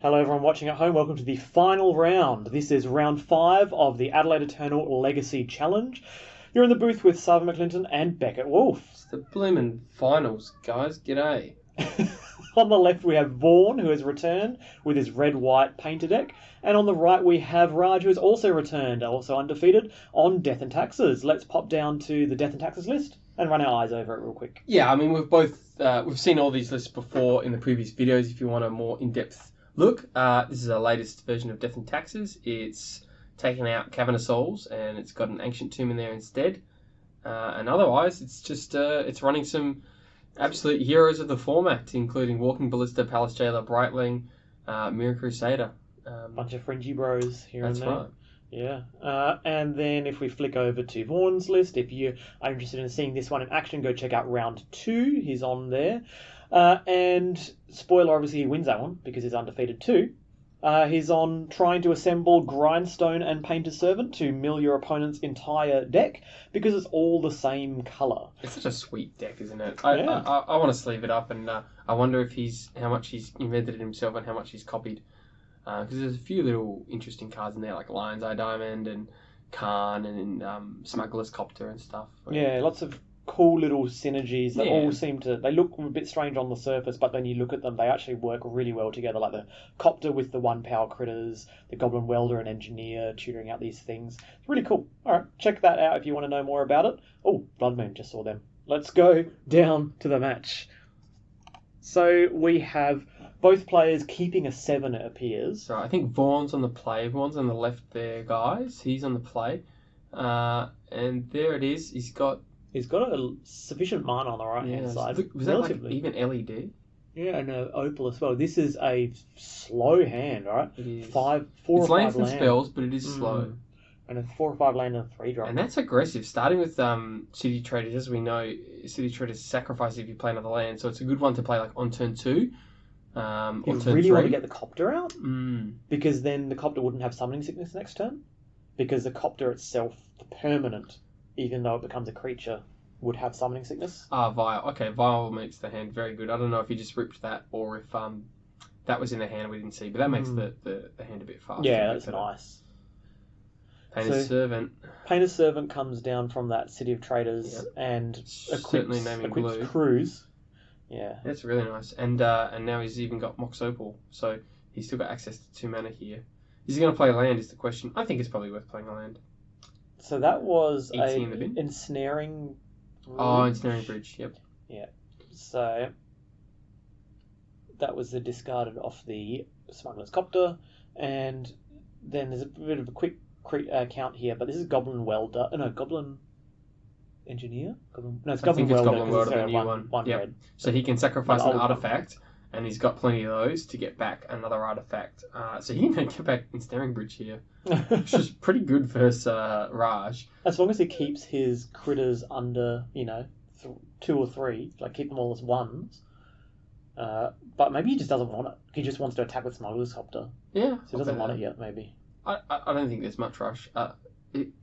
Hello everyone watching at home, welcome to the final round. This is round 5 of the Adelaide Eternal Legacy Challenge. You're in the booth with Sarven, McLinton and Beckett, Wolfe. It's the bloomin' finals, guys. G'day. On the left we have Vaughn, who has returned with his red-white painter deck. And on the right we have Raj, who has also returned, also undefeated, on Death and Taxes. Let's pop down to the Death and Taxes list and run our eyes over it real quick. Yeah, I mean, we've seen all these lists before in the previous videos. If you want a more in-depth look, this is our latest version of Death and Taxes. It's taken out Cavern of Souls and it's got an Ancient Tomb in there instead. And otherwise, it's just it's running some absolute heroes of the format, including Walking Ballista, Palace Jailer, Brightling, Mirror Crusader. Bunch of fringy bros here and there. That's right. Yeah. And then if we flick over to Vaughn's list, if you are interested in seeing this one in action, go check out round 2. He's on there. And spoiler, obviously he wins that one because he's undefeated too. He's on trying to assemble Grindstone and Painter's Servant to mill your opponent's entire deck because it's all the same colour. It's such a sweet deck, isn't it? Yeah. I want to sleeve it up, and I wonder if how much he's invented it himself and how much he's copied. Because there's a few little interesting cards in there, like Lion's Eye Diamond and Khan and Smuggler's Copter and stuff. Yeah, lots of cool little synergies that all seem to... They look a bit strange on the surface, but then you look at them, they actually work really well together, like the Copter with the 1-power critters, the Goblin Welder and Engineer tutoring out these things. It's really cool. Alright, check that out if you want to know more about it. Oh, Blood Moon, just saw them. Let's go down to the match. So we have both players keeping a 7, it appears. So I think Vaughn's on the play. Vaughn's on the left there, guys. He's on the play. And there it is. He's got a sufficient mana on the right-hand side. Was that like even LED? Yeah, and Opal as well. This is a slow hand, right? It is. 4 it's or 5 lands and land. spells, but it is slow. And a 4 or 5 land and a 3-drop. And that's aggressive. Starting with City Traders, as we know, City Traders sacrifice if you play another land, so it's a good one to play like on turn 2. Or you turn really 3. want to get the Copter out? Because then the Copter wouldn't have Summoning Sickness next turn. Because the Copter itself, the permanent, even though it becomes a creature, would have Summoning Sickness. Vial. Okay, Vial makes the hand very good. I don't know if he just ripped that or if that was in the hand we didn't see, but that makes the hand a bit faster. Yeah, that's nice. Painter's Servant. Painter's Servant comes down from that City of Traders and equips Cruise. Yeah. That's really nice. And now he's even got Mox Opal, so he's still got access to 2 mana here. Is he going to play land is the question. I think it's probably worth playing a land. So that was an Ensnaring... Ensnaring Bridge, yep. Yeah. So that was the discarded off the Smuggler's Copter, and then there's a bit of a quick count here, but this is Goblin Welder. No, Goblin Engineer? It's Goblin Welder. Goblin Welder, the new one. One yep. red. So he can sacrifice an artifact, and he's got plenty of those to get back another artifact. So he can get back Ensnaring Bridge here, which is pretty good versus Raj. As long as he keeps his critters under, 2 or 3, like keep them all as 1s. But maybe he just doesn't want it. He just wants to attack with Smuggler's Copter. Yeah. So he doesn't want it yet, maybe. I don't think there's much rush.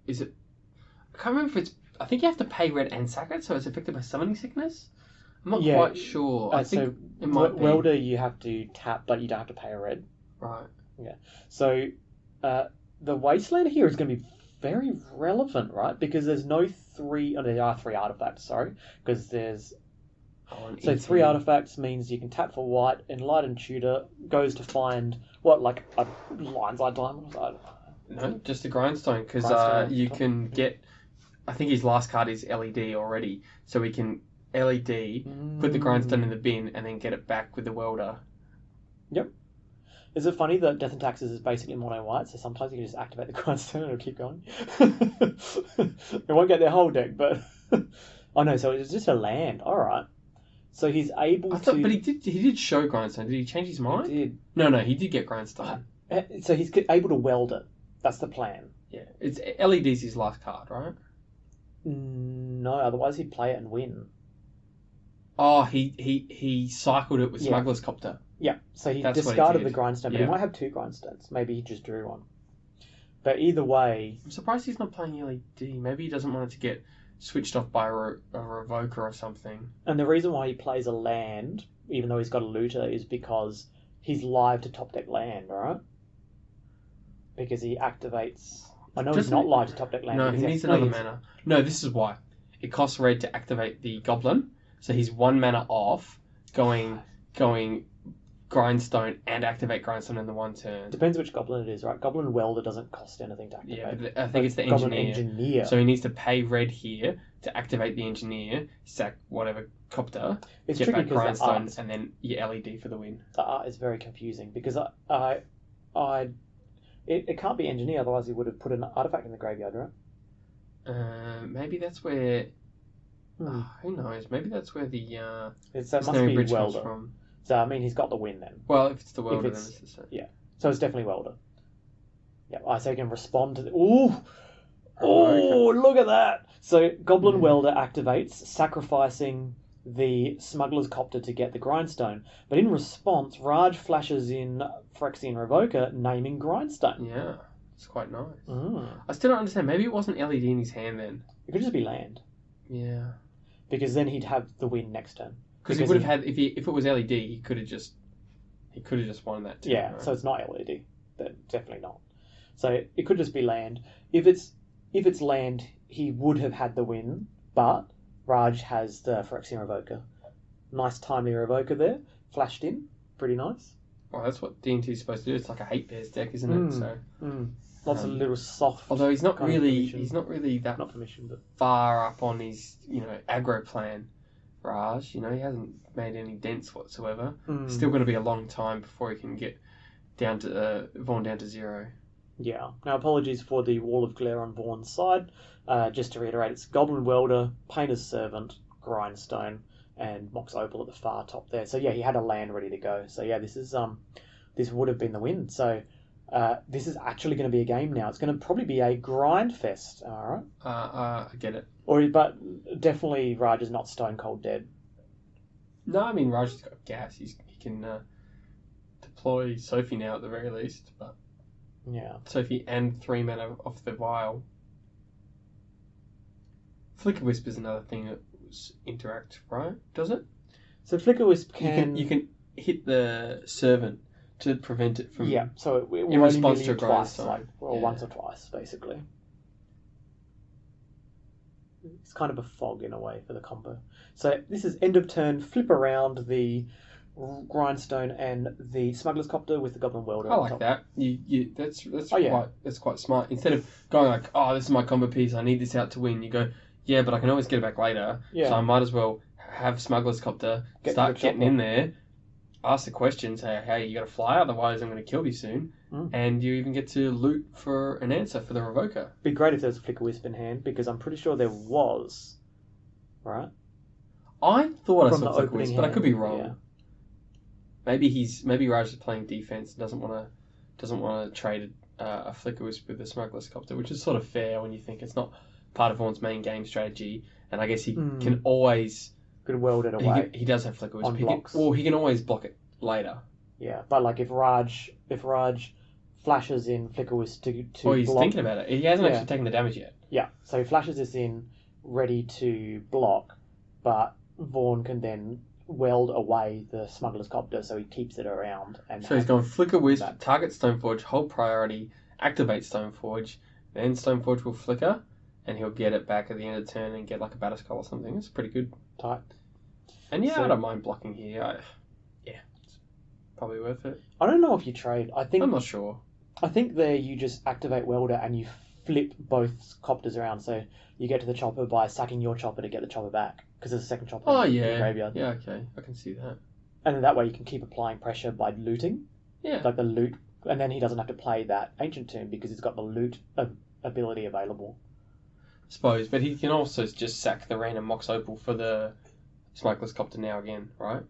Is it? I can't remember if it's... I think you have to pay red and sack it, so it's affected by Summoning Sickness. I'm not quite sure. I think it might be. Welder you have to tap, but you don't have to pay a red. Right. Yeah. So the Wasteland here is going to be very relevant, right? Because there's no 3... Oh, there are 3 artifacts, sorry. Because there's... So 3 artifacts means you can tap for white, Enlightened Tutor goes to find, like a Lion's Eye Diamond? No, just a Grindstone, because you can get... I think his last card is LED already, so we can LED, put the Grindstone in the bin, and then get it back with the Welder. Yep. Is it funny that Death and Taxes is basically mono white, so sometimes you can just activate the Grindstone and it'll keep going? It won't get their whole deck, but... Oh no, so it's just a land. Alright. So he's able to... But he did show Grindstone. Did he change his mind? He did. No, he did get Grindstone. So he's able to weld it. That's the plan. Yeah. It's LED's his last card, right? No, otherwise he'd play it and win. Oh, he cycled it with Smuggler's Copter. Yeah, so he discarded the Grindstone, but he might have 2 Grindstones. Maybe he just drew one. But either way... I'm surprised he's not playing LED. Maybe he doesn't want it to get switched off by a Revoker or something. And the reason why he plays a land, even though he's got a looter, is because he's live to top deck land, right? Because he activates. I know he's not live to top deck land. No, he needs another mana. No, this is why. It costs red to activate the goblin, so he's 1 mana off going Grindstone and activate Grindstone in the one turn. Depends which goblin it is, right? Goblin Welder doesn't cost anything to activate. Yeah, but I think it's the engineer. So he needs to pay red here to activate the engineer, sack whatever copter, it's get back Grindstone, and then your LED for the win. The art is very confusing because it can't be engineer, otherwise he would have put an artifact in the graveyard, right? Maybe that's where. Who knows? Maybe that's where the it must be Bridge Welder. comes from. So I mean, he's got the win then. Well, if it's the Welder, then it's the same. Yeah. So it's definitely Welder. Yeah. So he can respond to the. Ooh. Oh, okay. Look at that! So Goblin Welder activates, sacrificing the Smuggler's Copter to get the Grindstone. But in response, Raj flashes in Phyrexian Revoker, naming Grindstone. Yeah, it's quite nice. I still don't understand. Maybe it wasn't LED in his hand then. It could just be land. Yeah. Because then he'd have the win next turn. Because he would have had if it was LED, he could have just won that turn. Yeah, right? So it's not LED. Definitely not. So it could just be land. If it's land, he would have had the win, but Raj has the Phyrexian Revoker. Nice timely Revoker there. Flashed in. Pretty nice. Well, that's what D&T is supposed to do. It's like a hate pairs deck, isn't it? So lots of little soft. Although he's not really that not permission, but far up on his aggro plan. Raj, he hasn't made any dents whatsoever. It's still going to be a long time before he can get down to Vaughn down to 0. Yeah. Now, apologies for the Wall of Glare on Vaughn's side. Just to reiterate, it's Goblin Welder, Painter's Servant, Grindstone, and Mox Opal at the far top there. So yeah, he had a land ready to go. So yeah, this would have been the win. So this is actually going to be a game now. It's going to probably be a grind fest. All right. I get it. But definitely Raj is not stone cold dead. No, I mean Raj's got gas. He can deploy Sophie now at the very least. But yeah, Sophie and 3 mana off the vial. Flicker Wisp is another thing that interact, right? Does it? So Flicker Wisp can you can hit the Servant to prevent it from. Yeah, so it will in response to a twice, once or twice, basically. It's kind of a fog in a way for the combo. So this is end of turn. Flip around the Grindstone and the Smuggler's Copter with the Goblin Welder. I like that. That's quite smart. Instead of going like, oh, this is my combo piece. I need this out to win. You go, yeah, but I can always get it back later. Yeah. So I might as well have Smuggler's Copter, start getting in there, ask the question, say, hey, you got to fly, otherwise I'm going to kill you soon. And you even get to loot for an answer for the Revoker. Be great if there was a Flicker Wisp in hand, because I'm pretty sure there was. Right? I thought I saw Flicker Wisp, but I could be wrong. Yeah. Maybe Raj is playing defense and doesn't want to trade a Flicker Wisp with the Smuggler's Copter, which is sort of fair when you think it's not part of Vaughn's main game strategy, and I guess he can always weld it away. He does have Flicker Wisp. On blocks. He can always block it later. Yeah, but like if Raj flashes in Flicker Wisp to he's block, thinking about it. He hasn't actually taken the damage yet. Yeah, so he flashes this in, ready to block, but Vaughn can then weld away the Smuggler's Copter, so he keeps it around. And so he's going Flicker Wisp, target Stoneforge, hold priority, activate Stoneforge, then Stoneforge will flicker, and he'll get it back at the end of the turn and get like a Batterskull or something. It's pretty good. Tight. And I don't mind blocking here. It's probably worth it. I don't know if you trade. I'm not sure. I think there you just activate Welder and you flip both copters around, so you get to the chopper by sacking your chopper to get the chopper back, because there's a second chopper in the graveyard. Yeah, okay. I can see that. And then that way you can keep applying pressure by looting. Yeah. Like the loot, and then he doesn't have to play that Ancient Tomb because he's got the loot ability available. I suppose, but he can also just sack the random Mox Opal for the Smuggler's Copter now again, right?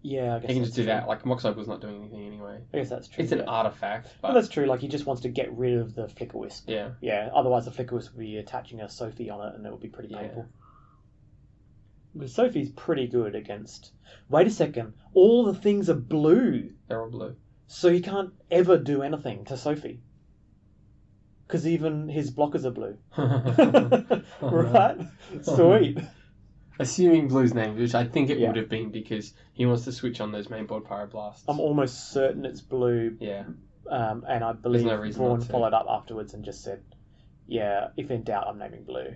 Yeah, I guess he can just do that. Like, Mox Opal's not doing anything anyway. I guess that's true. It's an artifact. But that's true. Like, he just wants to get rid of the Flicker Wisp. Yeah. Yeah, otherwise the Flicker Wisp would be attaching a Sophie on it and it would be pretty painful. But Sophie's pretty good against... Wait a second. All the things are blue. They're all blue. So he can't ever do anything to Sophie. Because even his blockers are blue. Right? Sweet. Assuming blue's name, which I think it Yeah. would have been because he wants to switch on those mainboard Pyroblasts. I'm almost certain it's blue. Yeah. And I believe no reason Vaughn not to. followed up afterwards and just said, "Yeah, if in doubt, I'm naming blue."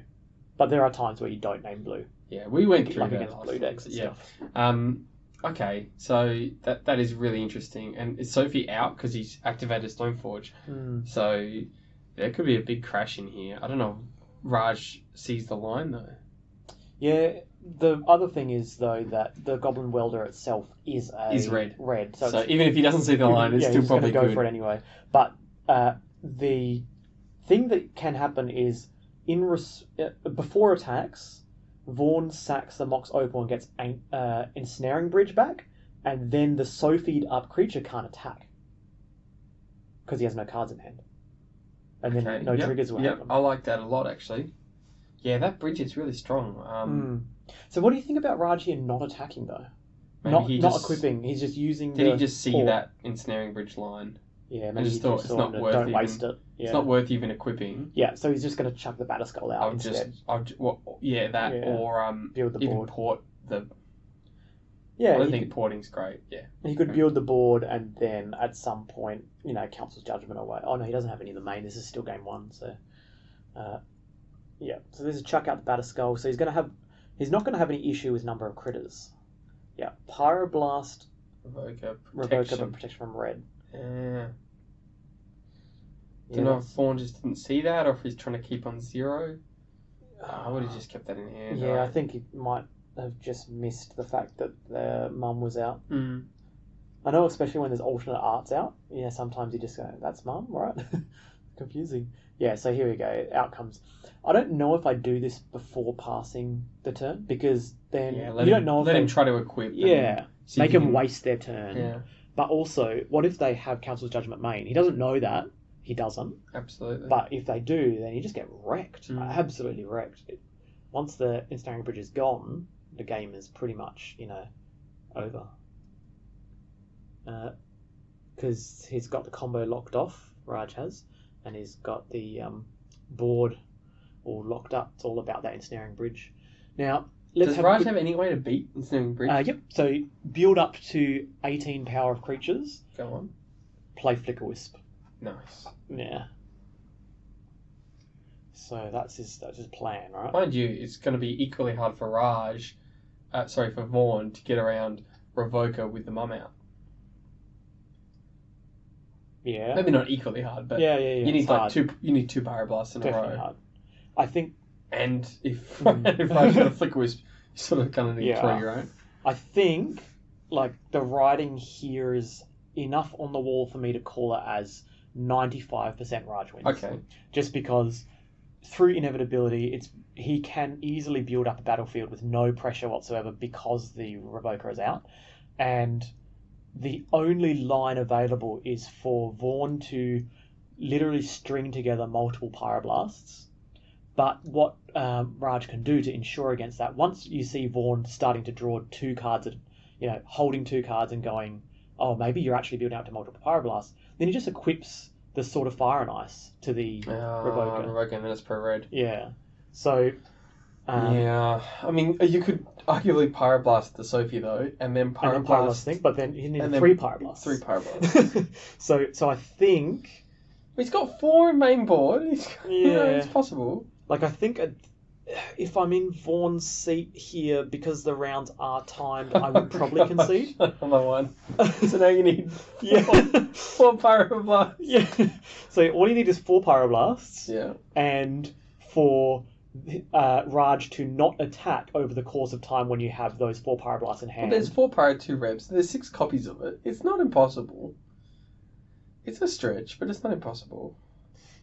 But there are times where you don't name blue, Yeah, we went through like that against last blue time, decks but and yeah. stuff. Okay, so that is really interesting. And is Sophie out because he's activated Stoneforge? So there could be a big crash in here. I don't know if Raj sees the line though. Yeah. The other thing is though that the Goblin Welder itself is red. Red. So even if he doesn't see the line, it's still he's probably going to go good. for it anyway. But the thing that can happen is before attacks, Vaughn sacks the Mox Opal and gets Ensnaring Bridge back, and then the Sophied up creature can't attack because he has no cards in hand, and then no triggers will happen. I like that a lot actually. Yeah, that bridge is really strong. So what do you think about Raj here not attacking though? Maybe Not equipping. He's just using. Did he just see that Ensnaring Bridge line? Yeah, maybe just thought it's not worth don't even, waste it. Yeah. It's not worth even equipping. Yeah, so he's just going to chuck the Batterskull out instead. Or build the even board. port the. Yeah, I don't think porting's great. Yeah, he could build the board and then at some point, Council's Judgment away. Oh no, he doesn't have any in the main. This is still game one, so. So there's a chuck out the Batterskull. So he's not going to have any issue with number of critters. Yeah, Pyroblast, Revoker, but protection from red. Yeah. Don't know if Vaughn just didn't see that or if he's trying to keep on 0. I would have just kept that in hand. Yeah, right? I think he might have just missed the fact that the mum was out. I know, especially when there's alternate arts out. Yeah, sometimes you just go, "That's mum, right?" Confusing. Yeah, so here we go. Outcomes. I don't know if I do this before passing the turn because then you don't know if let him try to equip. Yeah, make him waste their turn. Yeah. But also, what if they have Council's Judgment main? He doesn't know that. He doesn't. Absolutely. But if they do, then you just get wrecked. Absolutely wrecked. Once the Ensnaring Bridge is gone, the game is pretty much, over. Because he's got the combo locked off, Raj has, and he's got the board all locked up. It's all about that Ensnaring Bridge. Now, does Raj have any way to beat Ensnaring Bridge? Yep. So build up to 18 power of creatures. Go on. Play Flicker Wisp. Nice. Yeah. So that's his plan, right? Mind you, it's going to be equally hard for for Vaughn to get around Revoker with the mum out. Yeah. Maybe not equally hard, but yeah. You need You need 2 Pyroblasts in Definitely a row. hard. I think. And if Raj got a Flicker Wisp, you sort of kind of need 3, right? I think the writing here is enough on the wall for me to call it as 95% Raj wins. Okay. Just because through inevitability, he can easily build up a battlefield with no pressure whatsoever because the Revoker is out, and the only line available is for Vaughn to literally string together multiple Pyroblasts. But what Raj can do to ensure against that, once you see Vaughn starting to draw 2 cards, holding 2 cards and going, oh, maybe you're actually building up to multiple Pyroblasts, then he just equips the Sword of Fire and Ice to the Revoker. Revoker, and then it's per red. Yeah. So... I mean, you could arguably Pyroblast the Sophie, though, and then Pyroblast... thing, but then you need 3 Pyroblasts. 3 Pyroblasts. So I think... He's got 4 in main board. It's possible. I think if I'm in Vaughn's seat here, because the rounds are timed, I would probably concede. Another one. So now you need 4 Pyroblasts. Yeah. So all you need is 4 Pyroblasts. Yeah. And for Raj to not attack over the course of time when you have those 4 Pyroblasts in hand. Well, there's 4 Pyro, 2 Reps. There's 6 copies of it. It's not impossible. It's a stretch, but it's not impossible.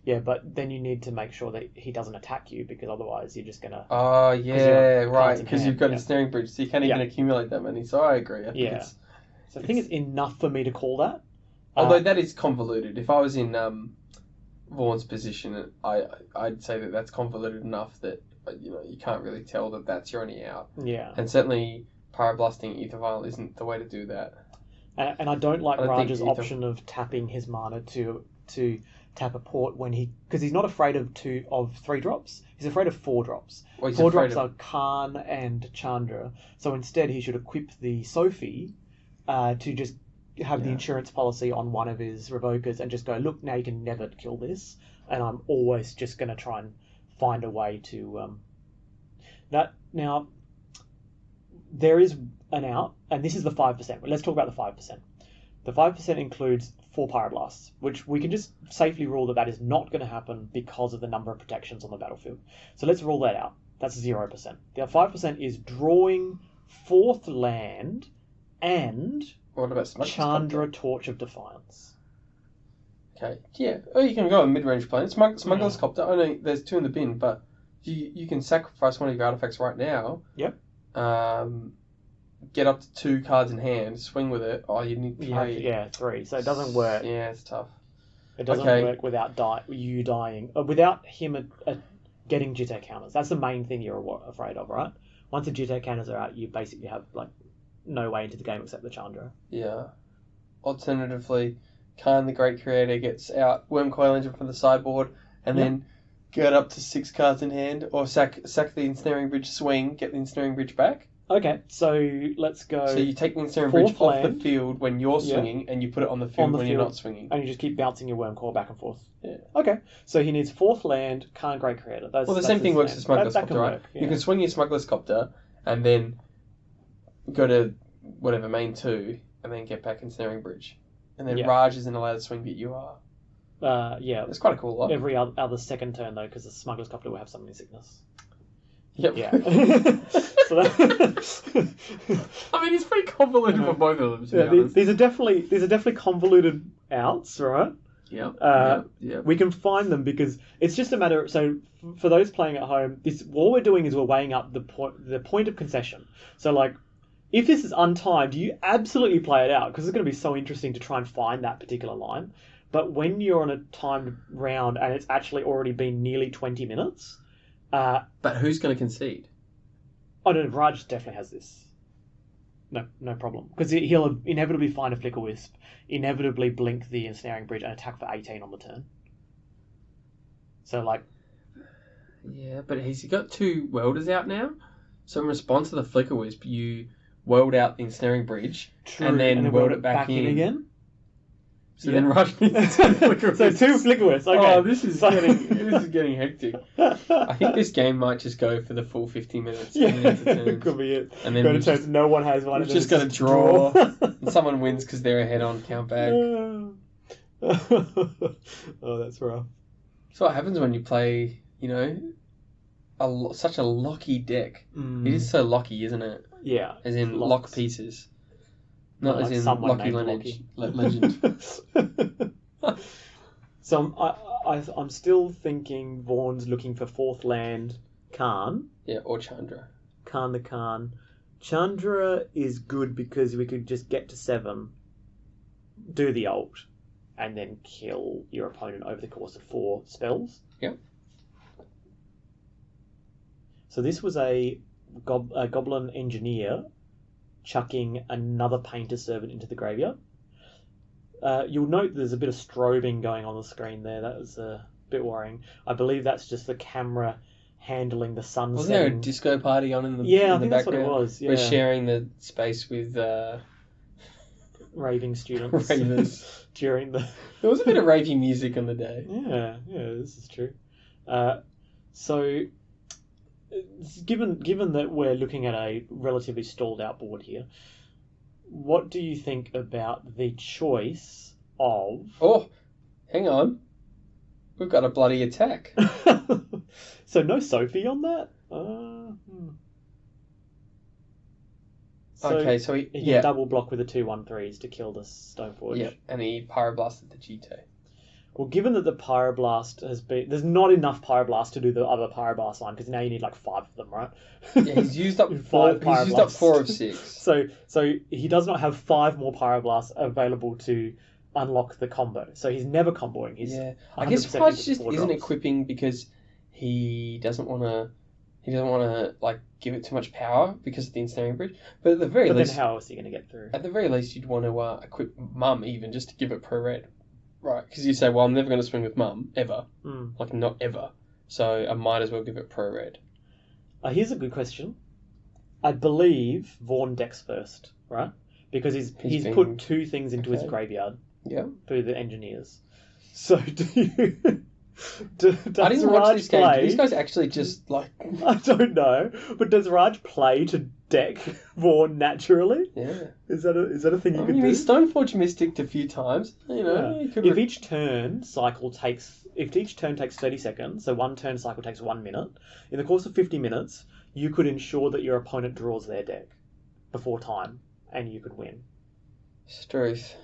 Yeah, but then you need to make sure that he doesn't attack you, because otherwise you're just going to... Oh, yeah, right, because you've got a Ensnaring Bridge, so you can't even accumulate that many. So I agree. I think it's enough for me to call that. Although that is convoluted. If I was in Vaughn's position, I'd say that that's convoluted enough that you can't really tell that that's your only out. Yeah. And certainly Pyroblasting Ether Vial isn't the way to do that. And I don't like Raj's option of tapping his mana to to tap a port because he's not afraid of 3 drops. He's afraid of 4 drops. Well, 4 drops are Khan and Chandra. So instead, he should equip the Sophie to just have the insurance policy on one of his revokers and just go, look, now you can never kill this, and I'm always just going to try and find a way to now there is an out, and this is the 5%. Let's talk about the 5%. The 5% includes 4 Pyroblasts, which we can just safely rule that is not going to happen because of the number of protections on the battlefield. So let's rule that out. That's 0%. The 5% is drawing 4th land and what about Chandra Torch of Defiance. Okay, yeah. Oh, you can go on mid-range plane. Smuggler's Copter. I know there's 2 in the bin, but you can sacrifice one of your artifacts right now. Yep. Get up to 2 cards in hand, swing with it. Oh, you need 3. 3. So it doesn't work. Yeah, it's tough. It doesn't work without you dying. Without him getting jitter counters. That's the main thing you're afraid of, right? Once the jitter counters are out, you basically have no way into the game except the Chandra. Yeah. Alternatively, Khan the Great Creator gets out Worm Coil Engine from the sideboard, and then get up to 6 cards in hand, or sack the Ensnaring Bridge, swing, get the Ensnaring Bridge back. Okay, so let's go. So you take the Ensnaring Bridge off the field when you're swinging, and you put it on the field when you're not swinging. And you just keep bouncing your Worm Coil back and forth. Yeah. Okay, so he needs 4th land, Khan Great Creator. The same thing works with Smuggler's Copter, right? You can swing your Smuggler's Copter, and then go to whatever, main 2, and then get back Ensnaring Bridge. And then Raj isn't allowed to swing, but you are. It's quite a cool lot. Every other second turn, though, because the Smuggler's Copter will have Summoning Sickness. Yep. Yeah. I mean, it's pretty convoluted for both of them, to be honest. These are definitely convoluted outs, right? Yeah. We can find them because it's just a matter. So for those playing at home, all we're doing is we're weighing up the point of concession. So if this is untimed, you absolutely play it out because it's going to be so interesting to try and find that particular line. But when you're on a timed round and it's actually already been nearly 20 minutes... but who's going to concede? Oh, no, Raj definitely has this. No problem. Because he'll inevitably find a Flicker Wisp, inevitably blink the Ensnaring Bridge, and attack for 18 on the turn. So, Yeah, but he's got 2 Welders out now. So in response to the Flicker Wisp, you weld out the Ensnaring Bridge, and then weld it back in again. So then Raj needs 2 Flicker Wisps. So 2 Flicker Wisps, okay. Oh, this is getting hectic. I think this game might just go for the full 50 minutes. It could be it. And then go to turns, no one has one. We've just got to draw. And someone wins because they're ahead on count back. Oh, that's rough. So what happens when you play, such a locky deck? It is so locky, isn't it? Yeah. As in lock pieces. Not as in Locky Legend. So I'm still thinking Vaughn's looking for 4th land, Khan. Yeah, or Chandra. Khan the Khan. Chandra is good because we could just get to 7, do the ult, and then kill your opponent over the course of 4 spells. Yep. So this was a Goblin Engineer chucking another Painter Servant into the graveyard. You'll note there's a bit of strobing going on the screen there. That was a bit worrying. I believe that's just the camera handling the sun Wasn't there a disco party on in the I think background? That's what it was. Yeah. We're sharing the space with raving students. Ravers. During the... There was a bit of raving music on the day. Yeah, this is true. So... Given that we're looking at a relatively stalled out board here, what do you think about the choice of... Oh, hang on. We've got a bloody attack. So no Sophie on that? Okay, so he can double block with the 2/1/3s to kill the Stoneforge. Yeah, and he Pyroblasted the GT. Well, given that the Pyroblast has been... There's not enough Pyroblast to do the other Pyroblast line, because now you need 5 of them, right? Yeah, he's used up 4 of 6. So he does not have 5 more Pyroblasts available to unlock the combo. So he's never comboing. I guess Raj just isn't equipping because he doesn't want to give it too much power because of the Ensnaring Bridge. But at the very least... then how else are you going to get through? At the very least, you'd want to equip Mum even just to give it pro red. Right, because you say, well, I'm never going to swing with Mum, ever. Mm. Like, not ever. So I might as well give it pro-red. Here's a good question. I believe Vaughn decks first, right? Because he's put 2 things into his graveyard. Yeah. Through the engineers. So do you... I didn't watch this game. Do these guys actually just, like... I don't know. But does Raj play to deck Vaughn naturally? Yeah. Is that a thing you can do? He's Stoneforge Mystic a few times. You know, If each turn takes 30 seconds, so one turn cycle takes 1 minute, in the course of 50 minutes, you could ensure that your opponent draws their deck before time, and you could win. It's truth.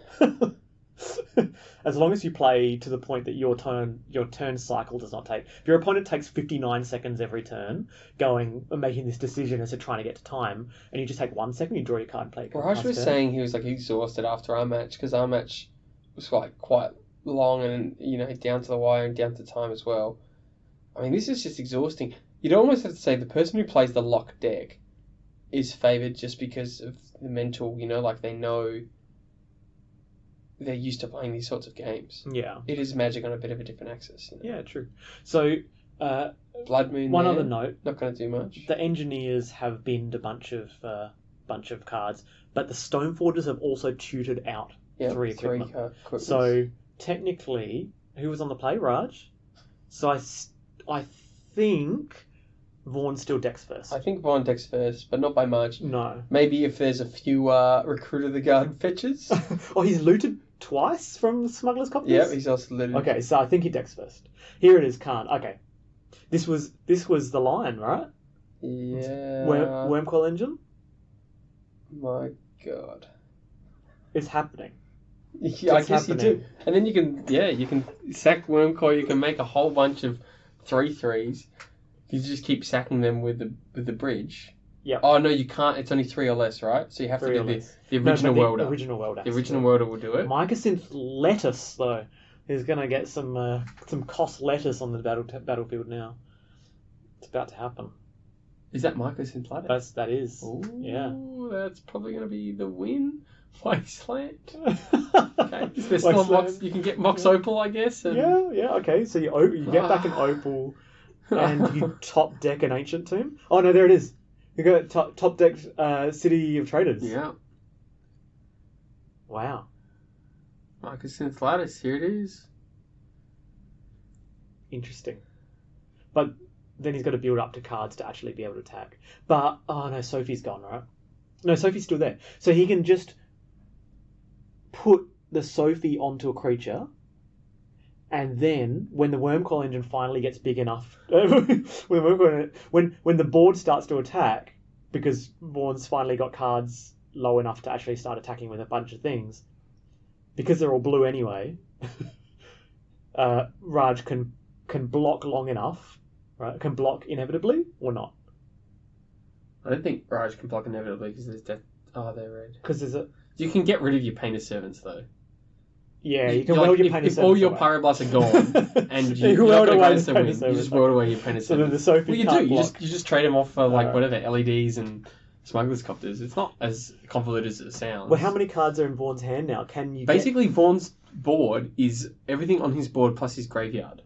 As long as you play to the point that your turn cycle does not take. If your opponent takes 59 seconds every turn, making this decision as to trying to get to time, and you just take 1 second, you draw your card and play. Raj was saying he was like exhausted after our match because our match was like quite long and down to the wire and down to time as well. I mean, this is just exhausting. You'd almost have to say the person who plays the lock deck is favoured just because of the mental, like they know. They're used to playing these sorts of games. Yeah. It is Magic on a bit of a different axis. Yeah, true. So, Blood Moon. One other note. Not going to do much. The engineers have binned a bunch of cards, but the Stoneforgers have also tutored out 3 equipment. So technically, who was on the play? Raj. So I think Vaughn still decks first. I think Vaughn decks first, but not by much. No. Maybe if there's a few Recruit of the Guard fetches. Oh, he's looted twice from Smuggler's Copters? Yeah, he's also looted. Okay, so I think he decks first. Here it is, Khan. Okay. This was the line, right? Yeah. Wormcoil Engine? My God. It's happening. Yeah, I guess happening. You do. And then you can sack Wormcoil, you can make a whole bunch of 3/3s. You just keep sacking them with the bridge. Yeah. Oh no, you can't. It's only 3 or less, right? So you have to do the original welder. The original welder. The original welder will do it. Mycosynth Lettuce though is going to get some cost lettuce on the battlefield now. It's about to happen. Is that Mycosynth Lettuce? That is. Ooh, yeah. That's probably going to be the win. Wasteland. Okay. There's still Mox. You can get Mox Opal, I guess. And... Yeah. Okay. So you get back an Opal. And you top deck an Ancient Tomb. Oh no, there it is. You got top deck City of Traders. Yeah. Wow. Mycosynth Lattice, here it is. Interesting. But then he's got to build up to cards to actually be able to attack. But oh no, Sophie's gone, right? No, Sophie's still there. So he can just put the Sophie onto a creature. And then, when the Wormcoil Engine finally gets big enough, when the board starts to attack, because Vaughn's finally got cards low enough to actually start attacking with a bunch of things, because they're all blue anyway, Raj can block long enough, right? Can block inevitably or not? I don't think Raj can block inevitably because there's death. Oh, they're red. Because there's a. You can get rid of your Painted Servants though. Yeah, you can weld your Painted Servants. If all your Pyroblasts are gone and you weld away the win, you just weld away your Painted Servants. So then the Sophie can't block. You just trade them off for whatever LEDs and Smuggler's Copters. It's not as convoluted as it sounds. Well, how many cards are in Vaughn's hand now? Basically, Vaughn's board is everything on his board plus his graveyard.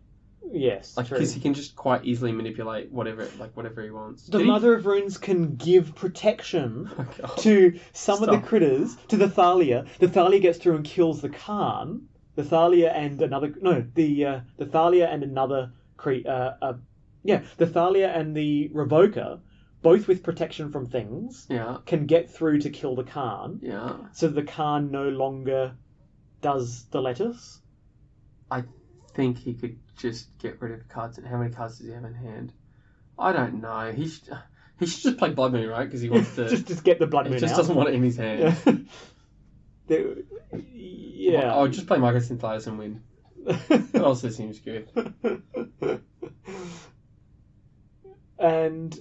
Yes, because he can just quite easily manipulate whatever he wants. The Mother of Runes can give protection to some of the critters. To the Thalia. The Thalia gets through and kills the Khan. The Thalia and another. No, the Thalia and another. The Thalia and the Revoker, both with protection from things, can get through to kill the Khan. Yeah. So the Khan no longer does the lettuce. I think he could just get rid of cards. How many cards does he have in hand? I don't know. He should just play Blood Moon, right? Because he wants to just get the Blood Moon. He just doesn't want it in his hand. Yeah. I'll just play Mycosynth Lattice and win. That also seems good. And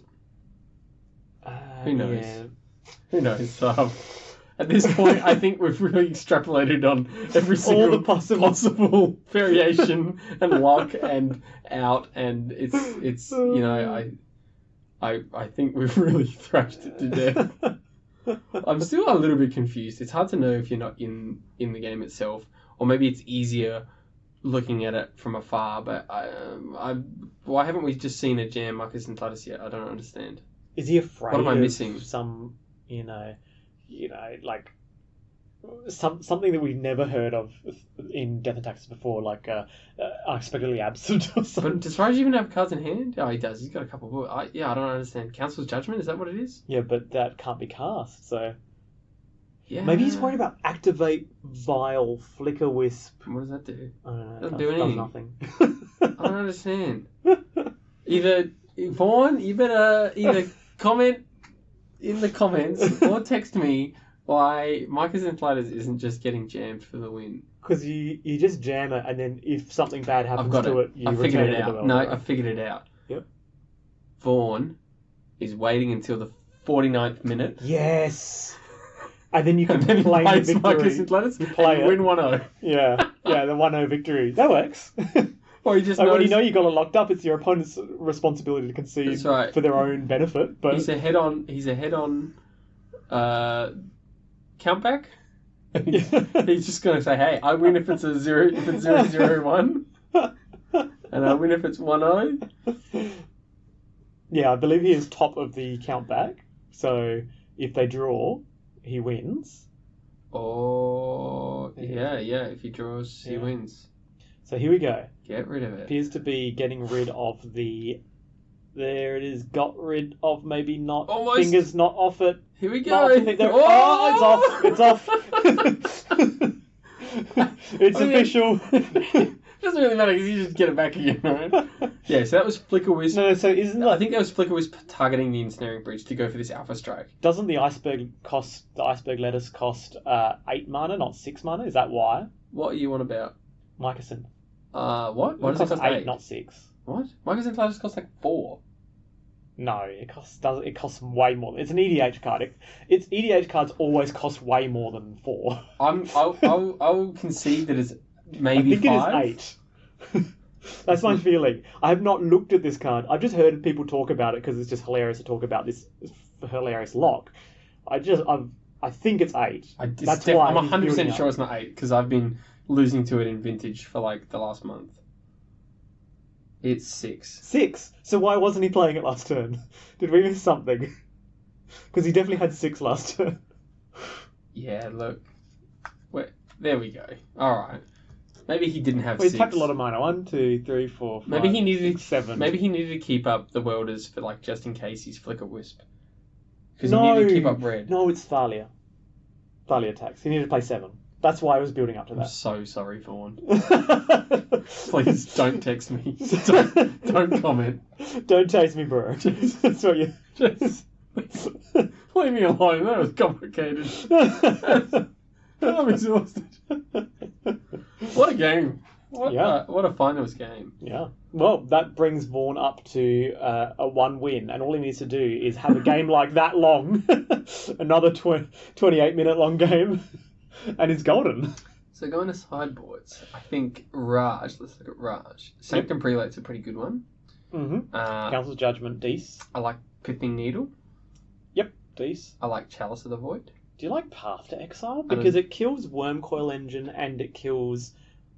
who knows? Yeah. Who knows? At this point, I think we've really extrapolated on every single all the possible variation and luck and out, and it's I think we've really thrashed it to death. I'm still a little bit confused. It's hard to know if you're not in the game itself, or maybe it's easier looking at it from afar, but why haven't we just seen a jam Marcus Enceladus yet? I don't understand. Is he afraid What am I of missing? some, like something that we've never heard of in Death and Taxes before, like unexpectedly absent or something? But does Raj even have cards in hand? Oh, he does. He's got a couple of... I don't understand. Council's Judgment? Is that what it is? Yeah, but that can't be cast, so... Yeah. Maybe he's worried about Activate, Vile, Flicker Wisp. What does that do? I don't know. Doesn't do Does anything. nothing. I don't understand. Either, Vaughn, you better either comment in the comments or text me why Marcus Enceladus isn't just getting jammed for the win. Because you just jam it, and then if something bad happens I've got to it, you I figured return it it to the out. world. No, right? I figured it out. Yep. Vaughn is waiting until the 49th minute. Yes. And then you can And then he claim the plays Marcus victory. Enceladus You play and it. win 1-0. Yeah, the 1-0 victory. That works. Or he just Like, when knows you know you got it locked up, it's your opponent's responsibility to concede That's right. for their own benefit. But he's ahead on countback. He's just gonna say, "Hey, I win if it's a 0-0-1, and I win if it's 1-0." Yeah, I believe he is top of the countback. So if they draw, he wins. Oh, yeah. If he draws, he Yeah. wins. So here we go. Get rid of it. Appears to be getting rid of the... There it is. Got rid of, maybe not. Almost. Fingers not off it. Here we Not go. off the thing. Oh, it's off. It's official. Doesn't really matter because you just get it back again, right? Yeah, so that was Flicker Wisp. No, so isn't I think that was Flicker Wisp targeting the ensnaring bridge to go for this Alpha Strike. Doesn't the iceberg lettuce cost 8 mana, not 6 mana? Is that why? What are you on about? Mycosynth. What? Why It does it costs cost 8, 8? not 6. What? Marcus Enceladus costs like 4. No, it costs way more. It's an EDH card. Its EDH cards always cost way more than 4. I'll concede that it's maybe I think 5. it is 8. That's my feeling. I have not looked at this card. I've just heard people talk about it because it's just hilarious to talk about this hilarious lock. I think it's 8. That's why I'm he's 100% building sure up. it's not 8 because I've been losing to it in Vintage for like the last month. It's 6. 6. So why wasn't he playing it last turn? Did we miss something? Because he definitely had 6 last turn. Yeah, look. There we go. Alright. Maybe he didn't have Well, 6. he's tapped a lot of mana. 1, 2, 3, 4, 5. Maybe he needed 6, 7. Maybe he needed to keep up the welders for like just in case he's Flicker Wisp. Because he needed to keep up red. No, it's Thalia. Thalia attacks. He needed to play 7. That's why I was building up to I'm that. so sorry, Vaughn. Please don't text me. Don't comment. Don't chase me, bro. That's what you... Just leave me alone. That was complicated. I'm exhausted. What a game. What a finals game. Yeah. Well, that brings Vaughn up to a 1 win, and all he needs to do is have a game like that long, another 28-minute long game, and he's golden. So going to sideboards, I think let's look at Raj. Sanctum Prelate's a pretty good one. Mm-hmm. Council's Judgment, Deece. I like Pithing Needle. Yep, Deece. I like Chalice of the Void. Do you like Path to Exile? Because it kills Wormcoil Engine and it kills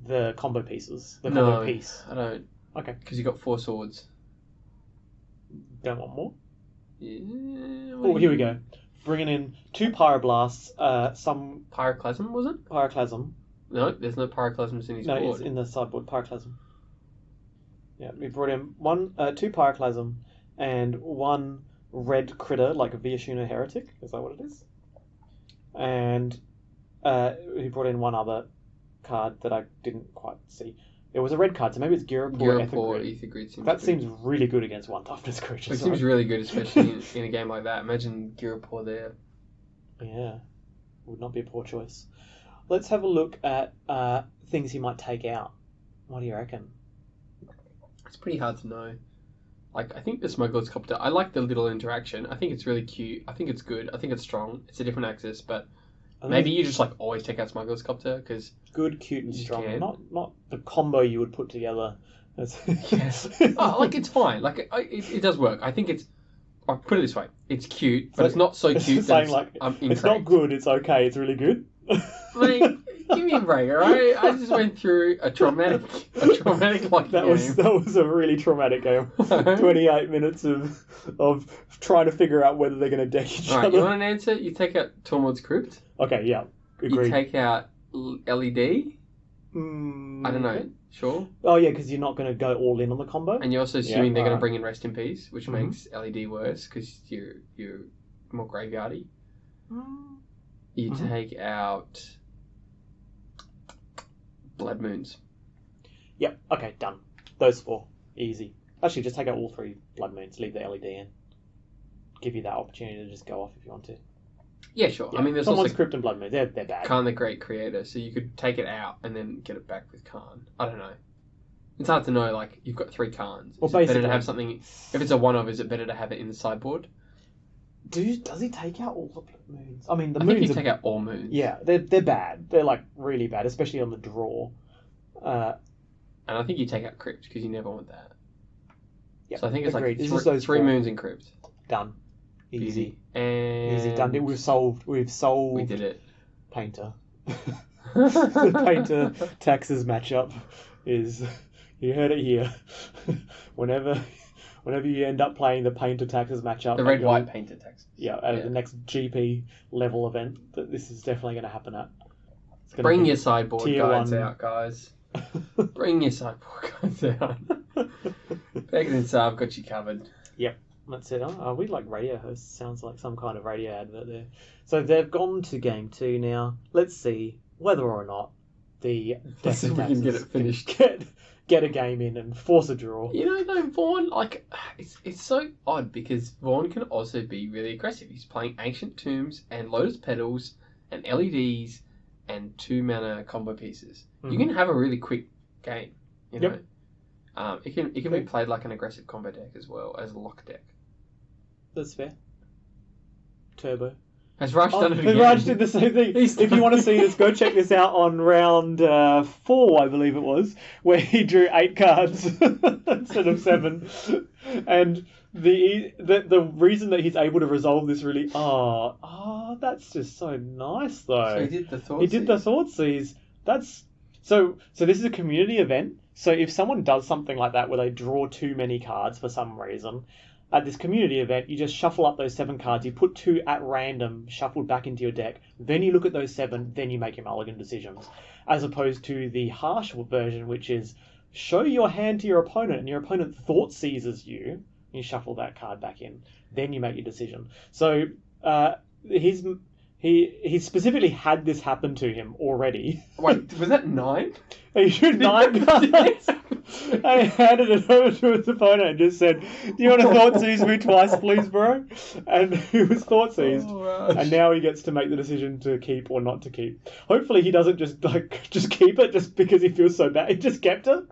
the combo pieces. The combo piece. I don't. Okay. Because you got 4 swords. Don't want more? Yeah. Oh, here we go. Bringing in 2 Pyroblasts, some Pyroclasm, was it? Pyroclasm. No, there's no Pyroclasms in his board. No, it's in the sideboard. Pyroclasm. Yeah, we brought in 2 Pyroclasm and 1 red critter, like a Viashuna Heretic. Is that what it is? And he brought in 1 other card that I didn't quite see. It was a red card, so maybe it's Girapur Ether Grid. That seems really good against 1 toughness creatures. It seems really good, especially in a game like that. Imagine Girapur there. Yeah, would not be a poor choice. Let's have a look at things he might take out. What do you reckon? It's pretty hard to know. Like, I think the Smuggler's Copter, I like the little interaction. I think it's really cute. I think it's good. I think it's strong. It's a different axis, but maybe you just like always take out Smuggler's Copter because good, cute, and strong. can. Not the combo you would put together. Yes. Like it's fine. Like it does work. I think it's. I'll put it this way: it's cute, but it's not so cute that like I'm it's not good. It's okay. It's really good. Like, Give me a break, alright? I just went through a traumatic lucky That game. was a really traumatic game. 28 minutes of trying to figure out whether they're going to deck each Alright, other. you want an answer? You take out Tormod's Crypt. Okay, yeah. Agreed. You take out LED. I don't know. Sure. Oh, yeah, because you're not going to go all in on the combo. And you're also assuming they're going to alright. bring in Rest in Peace, which makes LED worse because you're more graveyardy. You take out Blood Moons. Yep, okay, done. Those 4. Easy. Actually, just take out all 3 Blood Moons, leave the LED in. Give you that opportunity to just go off if you want to. Yeah, sure. Yeah. I mean, there's Someone's also Crypt and Blood Moon. They're bad. Khan the Great Creator, so you could take it out and then get it back with Khan. I don't know. It's hard to know, like, you've got 3 Khans. Is it better to have something... If it's a one-of, is it better to have it in the sideboard? Does he take out all the Blood Moons? I mean, I think you take out all moons. Yeah, they're bad. They're, like, really bad, especially on the draw. And I think you take out Crypt, because you never want that. Yeah, so I think it's agreed. like 3 moons in Crypt. Done. Easy. And... Easy done. We've solved. We did it. Painter. The Painter Taxes matchup is... You heard it here. Whenever you end up playing the Painter Taxes matchup... The red-white Painter Taxes. Yeah, at the next GP level event that this is definitely going to happen at. Bring your sideboard guides 1. out, guys. Bring your sideboard guides out. Beckett and Sarv got you covered. Yep, that's it. Oh, we like radio hosts. Sounds like some kind of radio advert there. So they've gone to game 2 now. Let's see whether or not the Let's see if we can get it finished. Get a game in and force a draw. You know, though, Vaughn, like, it's so odd because Vaughn can also be really aggressive. He's playing Ancient Tombs and Lotus Petals and LEDs and 2-mana combo pieces. You can have a really quick game, you know? It can be played like an aggressive combo deck as well as a lock deck. That's fair. Turbo. Has Raj done it again? Raj did the same thing. If you want to see this, go check this out on round 4, I believe it was, where he drew 8 cards instead of 7. And the reason that he's able to resolve this really... that's just so nice, though. So he did the Thoughtseize. He did the Thoughtseize. That's... So this is a community event. So if someone does something like that where they draw too many cards for some reason... At this community event, you just shuffle up those 7 cards, you put 2 at random, shuffled back into your deck, then you look at those 7, then you make your mulligan decisions. As opposed to the harsh version, which is show your hand to your opponent, and your opponent Thoughtseizes you, and you shuffle that card back in, then you make your decision. So he specifically had this happen to him already. Wait, was that 9? He drew 9 cards. I handed it over to his opponent and just said, "Do you want to Thoughtseize me twice, please, bro?" And he was Thoughtseized. And now he gets to make the decision to keep or not to keep. Hopefully he doesn't just keep it just because he feels so bad. He just kept it.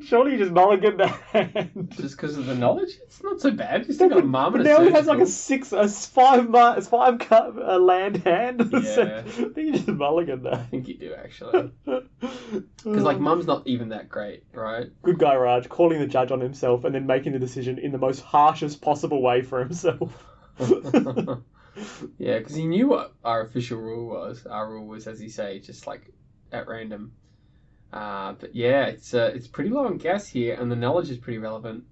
Surely you just mulligan the hand. Just because of the knowledge? It's not so bad. You still got a mum and a now he has like surgical. a 5 card land hand. Yeah. So I think you just mulligan that. I think you do, actually. Because, like, mum's not even that great, right? Good guy, Raj, calling the judge on himself and then making the decision in the most harshest possible way for himself. Yeah, because he knew what our official rule was. Our rule was, as you say, just, like, at random. But yeah, it's pretty low on gas here, and the knowledge is pretty relevant.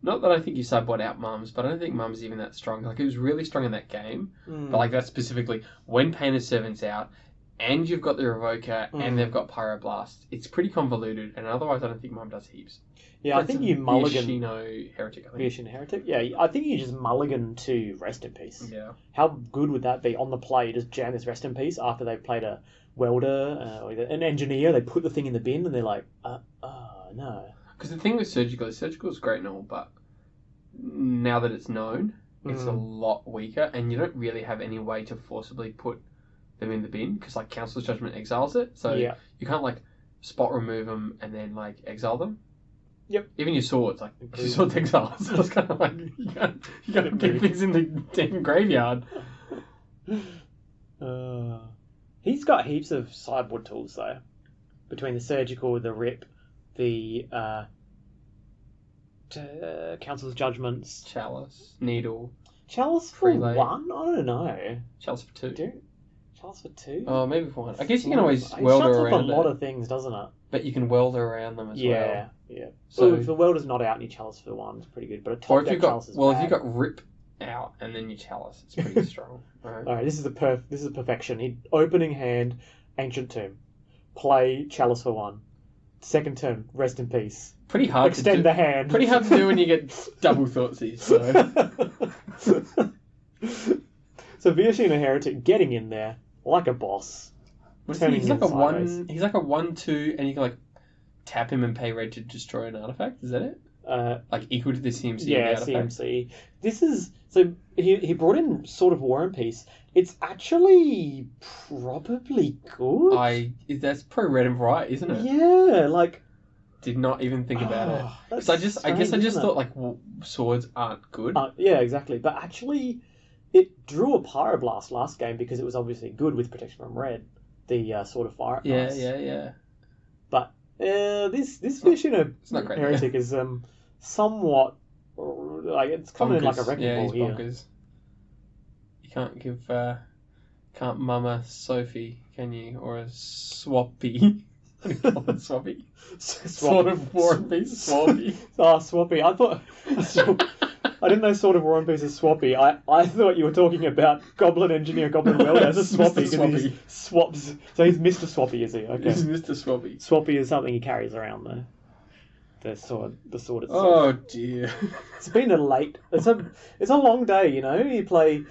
Not that I think you sideboard out mums, but I don't think mum's even that strong. Like, it was really strong in that game, but like that specifically, when Painter's Servant's out, and you've got the Revoker, and they've got Pyroblast, it's pretty convoluted, and otherwise I don't think mum does heaps. Yeah, I think you mulligan... Viashino Heretic, I think. Viashino Heretic? Yeah, I think you just mulligan to Rest in Peace. Yeah. How good would that be on the play? You just jam this Rest in Peace after they've played a welder or an engineer, they put the thing in the bin and they're like, no. Because the thing with surgical is great and all, but now that it's known, it's a lot weaker, and you don't really have any way to forcibly put them in the bin because like Council's Judgment exiles it, so you can't like spot remove them and then like exile them. Yep. Even your swords, like your swords exile, so it's kind of like you can't get things in the damn graveyard. He's got heaps of sideboard tools though, between the surgical, the rip, the Council's Judgments, Chalice, Needle. Chalice for Relay. 1? I don't know. Chalice for 2. Chalice for 2? Oh, maybe for 1. I guess you can always It weld her shuts up around a lot it. of things, doesn't it? But you can weld her around them as well. Yeah. So So if the welder's not out and your Chalice for 1, it's pretty good. But a or top if deck you've got Chalice is if bad. you've got Rip out and then your Chalice, it's pretty strong. Right? Alright, this is perfection. Opening hand, Ancient Tomb. Play Chalice for 1. Second turn, Rest in Peace. Pretty hard to Extend do. the hand. Pretty hard to do when you get double Thoughtseize. So Viashino Heretic getting in there like a boss. He's Turning like him a sideways. He's like a 1/2, and you can like tap him and pay red to destroy an artifact. Is that it? Like equal to the CMC. of the Yeah, artifact? CMC. This is so he brought in Sword of War and Peace. It's actually probably good. That's probably red and white, isn't it? Yeah, like Did not even think about it. that's Because I guess I strange, just isn't thought it? like swords aren't good. Yeah, exactly. But actually, it drew a Pyroblast last game because it was obviously good with protection from red. The Sword of Fire. Yeah. But this Viashino It's not great. Heretic is somewhat like it's coming in like a wrecking ball he's here. bonkers. You can't give can't Mama Sophie, can you? Or a Swappy. What do you call it, Swappy? Sword of War and Peace, Swappy. Oh, Swappy. I thought I didn't know Sword of War and Peace is Swappy. I thought you were talking about Goblin Engineer, Goblin Welder as a Swappy Mr. because he swaps. So he's Mr. Swappy, is he? Okay. He's Mr. Swappy. Swappy is something he carries around though. The sword itself. Oh dear. It's been it's a long day, you know. You play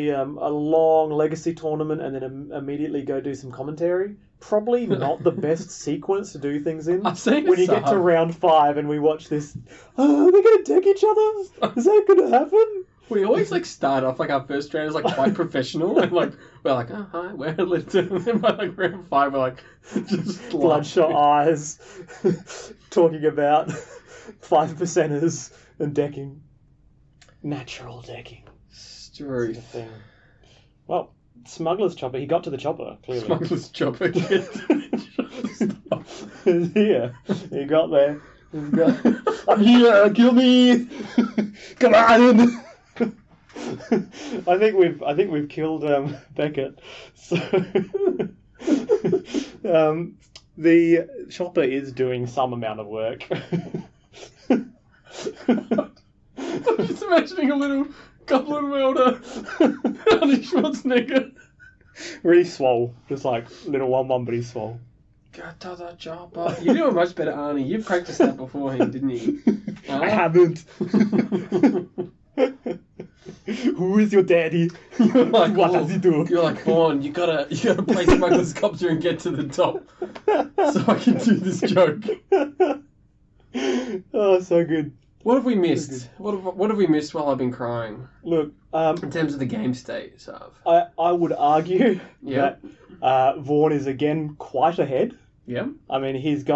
a long legacy tournament and then immediately go do some commentary. Probably not the best sequence to do things in. I've seen When you get to round 5 and we watch this, oh, they're gonna deck each other. Is that gonna happen? We always like start off like our first round is like quite professional and like we're like, oh hi, we're Linton, and then by like round 5 we're like just Bloodshot eyes, talking about 5%ers and decking, natural decking. Struth. The thing. Well, Smuggler's Chopper. He got to the chopper clearly. Smuggler's Chopper. He's here. He got there. I'm here. Kill me. Come on. I think we've killed Beckett. So the chopper is doing some amount of work. I'm just imagining a little goblin welder. Arnie Schwarzenegger. Really swole, just like little 1-1, but he's swole. Got to the chopper. You're doing much better, Arnie. You practiced that beforehand, didn't you? I haven't. Who is your daddy? You're like, what does he do? You're like, Vaughn, you gotta play Smuggler's Copter and get to the top, so I can do this joke. Oh, so good. What have we missed? What have we missed while I've been crying? Look, In terms of the game state, Sarv. I would argue Yeah. that Vaughn is again quite ahead. Yeah. I mean, he's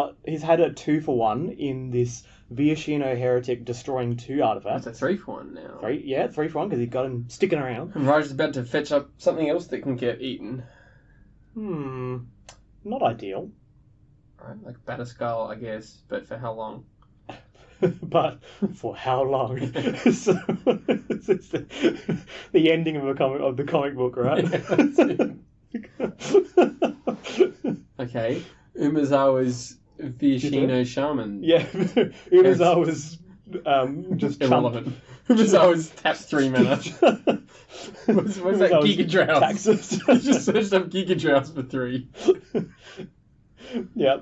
had a 2-for-1 in this Viashino Heretic destroying 2 artifacts. That's a 3-for-1 now. 3-for-1 because he got him sticking around. And Raj is about to fetch up something else that can get eaten. Not ideal. Right, like Batterskull, I guess, but for how long? But for how long? So, it's the ending of the comic book, right? Okay. Umazawa's Viashino Shaman. Yeah, Umazawa's just irrelevant. Umazawa's taps 3 mana. What's that? Giga Drows. Taxes. Just searched up Giga Drows for 3. Yeah,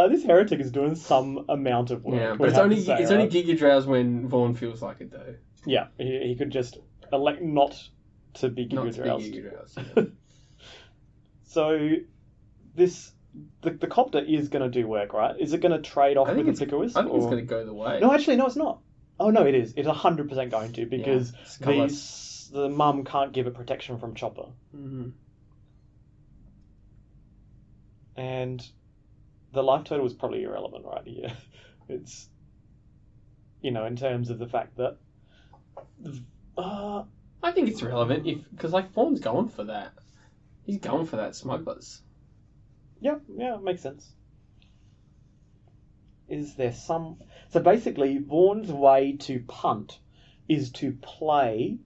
this heretic is doing some amount of work. Yeah, but it's only Giga Drows when Vaughn feels like it though. Yeah, he could just elect not to be Giga Drows. Yeah. So the copter is going to do work, right? Is it going to trade off with the Flickerwist? I think it's going to go the way. No, actually, no, it's not. Oh no, it is. It's 100% going to because the mum can't give it protection from chopper. Mm-hmm. And the life total is probably irrelevant right here. It's, in terms of the fact that... I think it's relevant because Vaughn's going for that. He's going for that Smugglers. Yeah, it makes sense. Is there some... So basically, Vaughn's way to punt is to play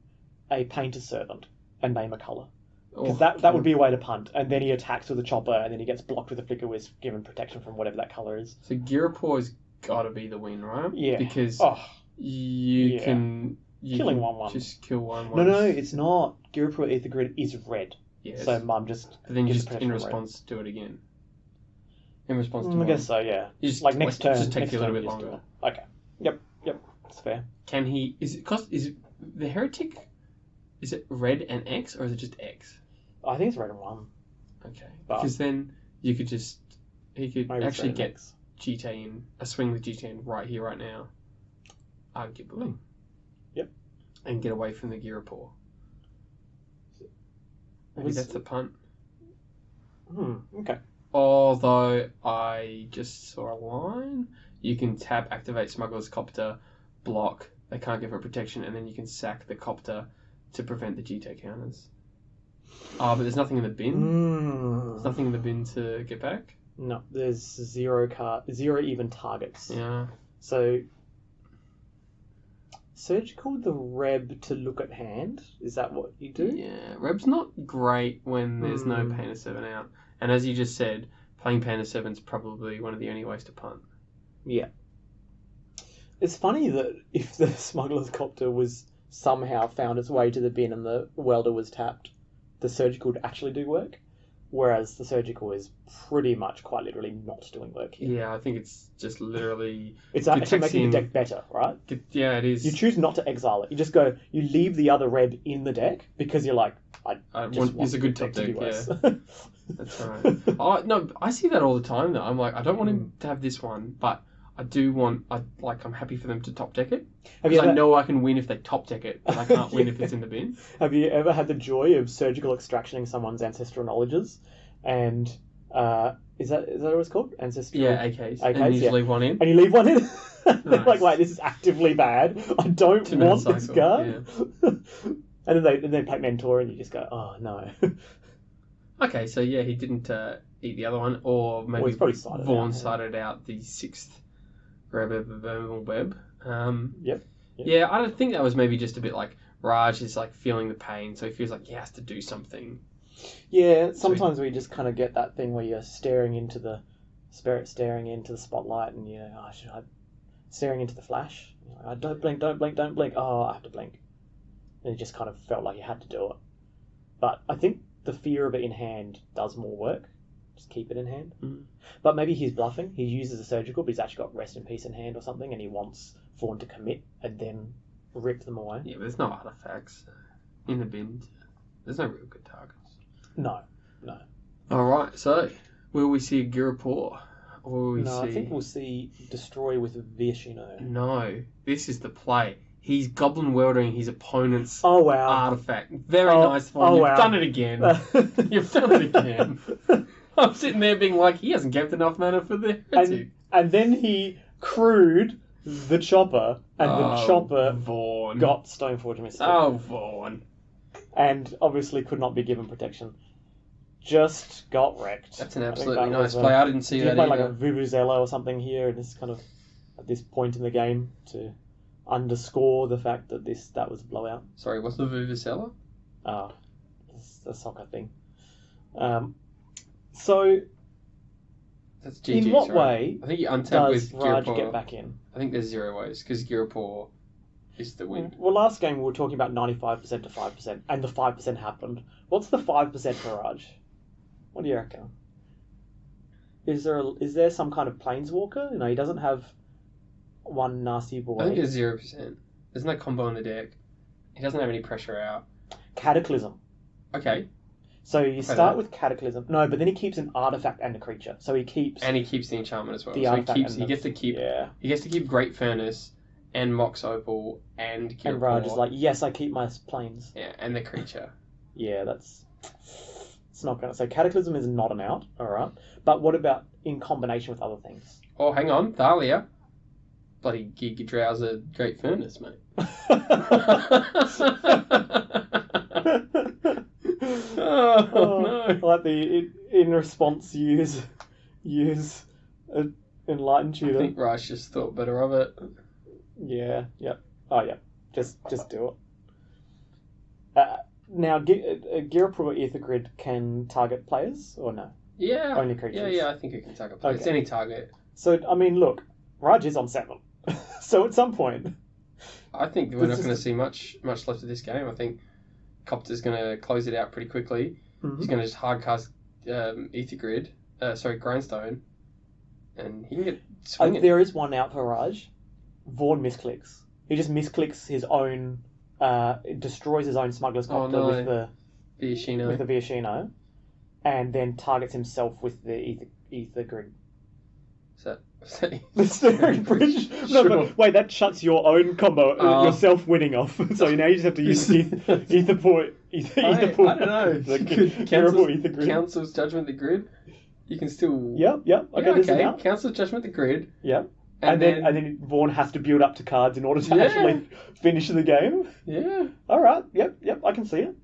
a Painter Servant and name a colour. Because that would be a way to punt. And then he attacks with a chopper, and then he gets blocked with a flicker wisp, given protection from whatever that colour is. So Girapor's got to be the win, right? Yeah. Because you can killing 1/1. Just kill 1/1. No, it's not. Girapur Ether Grid is red. Yes. So Mum just. But then you gives just, protection in from response, do it again. In response to I guess so, yeah. You just, like next turn. just take next you a little turn bit you just longer. do it. Okay. Yep. That's fair. Can he? Is it the heretic? Is it red and X or is it just X? I think it's red and 1. Okay. But because then you could just he could maybe it's actually red and get X. GT in a swing with GT in right here, right now. Arguably. Yep. And get away from the Girapur. Maybe that's a punt. Okay. Although I just saw a line, you can tap, activate Smuggler's Copter, block. They can't give it protection, and then you can sack the Copter to prevent the GT counters. Oh, but there's nothing in the bin. There's nothing in the bin to get back. No, there's zero even targets. Yeah. So surgical the Reb to look at hand. Is that what you do? Yeah, Reb's not great when there's no Pain of 7 out. And as you just said, playing Pain of 7's probably one of the only ways to punt. Yeah. It's funny that if the Smuggler's Copter was somehow found its way to the bin and the welder was tapped, the surgical would actually do work. Whereas the surgical is pretty much quite literally not doing work here. Yeah, I think it's just literally... It's actually making the deck better, right? Yeah, it is. You choose not to exile it. You just go, you leave the other Reb in the deck because you're like, I just want it's a good the top deck to deck, be worse. yeah. That's right. No, I see that all the time though. I'm like, I don't want him to have this one, but I do want, I'm happy for them to top deck it. Because I know I can win if they top deck it, but I can't win if it's in the bin. Have you ever had the joy of surgical extractioning someone's ancestral knowledges? And is that what it's called? Ancestral. Yeah, AKs. And you just leave one in. And you leave one in. They're Nice. like, wait, this is actively bad. I don't want this card. Yeah. And then they play mentor, and you just go, oh no. Okay, so yeah, he didn't eat the other one, or maybe he's probably sided Vaughn out, sided out the 6th Verminal Web. Yep. Yeah, I think that was maybe just a bit like Raj is like feeling the pain, so he feels like he has to do something. Yeah, sometimes we just kind of get that thing where you're staring into the spotlight, and staring into the flash. Don't blink. Oh, I have to blink. And it just kind of felt like you had to do it. But I think the fear of it in hand does more work. Just keep it in hand. But maybe he's bluffing. He uses a surgical, but he's actually got rest in peace in hand or something, and he wants Vaughn to commit and then rip them away. Yeah, but there's no artifacts in the bin. There's no real good targets. No. Alright, so will we see a Girapur? Or will we see... I think we'll see Destroy with Viashino. No, this is the play. He's Goblin Weldering his opponent's artifact. Very nice, Vaughn. You've done it again. You've done it again. I'm sitting there being like, he hasn't kept enough mana for the heretic. And then he crewed the chopper, and the chopper Vaughn. got Stoneforge Mystic. Oh, Vaughn. And obviously could not be given protection. Just got wrecked. That's an absolutely nice play. I didn't see that play either. Like a Vuvuzela or something here, and this kind of at this point in the game to underscore the fact that that was a blowout. Sorry, what's the Vuvuzela? It's a soccer thing. So, that's GG's, in what right? way I think you untap does with Raj Girapur. get back in? I think there's 0 ways, because Girapur is the win. Well, last game we were talking about 95% to 5%, and the 5% happened. What's the 5% for Raj? What do you reckon? Is there some kind of planeswalker? He doesn't have one nasty boy. I think there's 0%. There's no combo in the deck. He doesn't have any pressure out. Cataclysm. Okay. So you start with Cataclysm. No, but then he keeps an artifact and a creature. So he keeps... And he keeps the enchantment as well. The So artifact he gets to keep... Yeah. He gets to keep Great Furnace and Mox Opal and Girapur. And Raj is like, yes, I keep my planes. Yeah, and the creature. Yeah, that's... It's not going to... So Cataclysm is not an out, alright. But what about in combination with other things? Oh, hang on. Thalia. Bloody Giga Drowser Great Furnace, mate. Oh, no. Like in response use Enlightened Tutor. I think Raj just thought better of it. Yeah, yep. Oh, yeah. Just do it. Now, Girapur or Ether Grid can target players or no? Yeah. Only creatures. Yeah, I think it can target players. Okay. Any target. So, I mean, look, Raj is on 7. So at some point... I think we're not going to see much left of this game. I think Copter's going to close it out pretty quickly. Mm-hmm. He's going to just hardcast Ether Grid, Grindstone, and he can get swinging. There is one out for Raj. Vaughn misclicks. He just misclicks his own... destroys his own Smuggler's Copter with the Viashino, and then targets himself with the Ether Grid. Is that the steering bridge? No, Sure. but wait, that shuts your own combo, yourself winning off. So now you just have to use Ether Port. I don't know. The Council's Judgment the Grid. You can still. Yep. Okay. Council's Judgment the Grid. Yep. And then Vaughn has to build up to cards in order to actually finish the game. Yeah. All right. Yep. I can see it.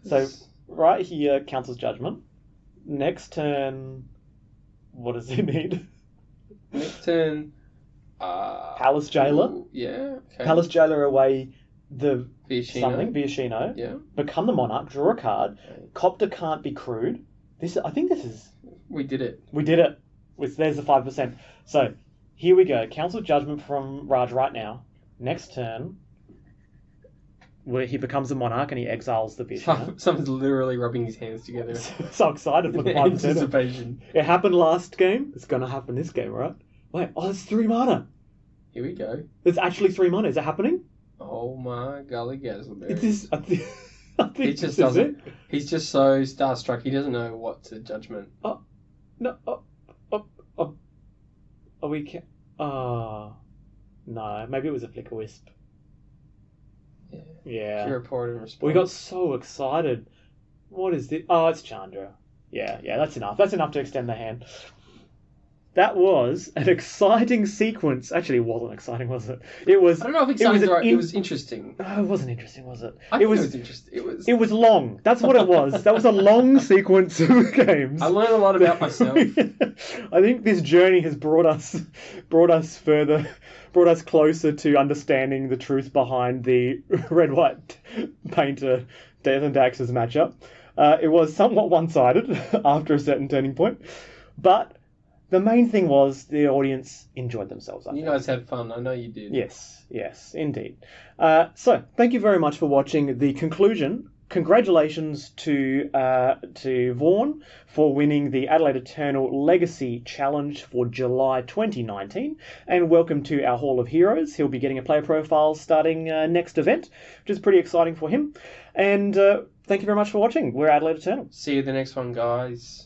So right here, Council's Judgment. Next turn, what does he need? Next turn, Palace Jailer. Yeah. Okay. Palace Jailer away the Viashino. Yeah. Become the Monarch. Draw a card. Okay. Copter can't be crewed. I think this is. We did it. There's the 5%. So here we go. Council Judgment from Raj right now. Next turn, where he becomes a Monarch and he exiles the Viashino. Someone's literally rubbing his hands together. So excited for the 5%. Anticipation. It happened last game. It's going to happen this game, right? Wait, it's 3 mana. Here we go. It's actually 3 mana. Is it happening? Oh my golly gazzleberry. It is. I think he just doesn't. He's just so starstruck. He doesn't know what to judgment. No. Are we? No. Maybe it was a Flicker Wisp. Yeah. She reported in response. We got so excited. What is this? Oh, it's Chandra. Yeah. That's enough. That's enough to extend the hand. That was an exciting sequence. Actually, it wasn't exciting, was it? It was. I don't know if exciting is right. It was interesting. No, it wasn't interesting, was it? It was interesting. It was long. That's what it was. That was a long sequence of games. I learned a lot about myself. I think this journey has brought us further, brought us closer to understanding the truth behind the red-white painter Death and Dax's matchup. It was somewhat one-sided after a certain turning point, but the main thing was the audience enjoyed themselves. You guys had fun. I know you did. Yes, indeed. So, thank you very much for watching the conclusion. Congratulations to Vaughn for winning the Adelaide Eternal Legacy Challenge for July 2019. And welcome to our Hall of Heroes. He'll be getting a player profile starting next event, which is pretty exciting for him. And thank you very much for watching. We're Adelaide Eternal. See you the next one, guys.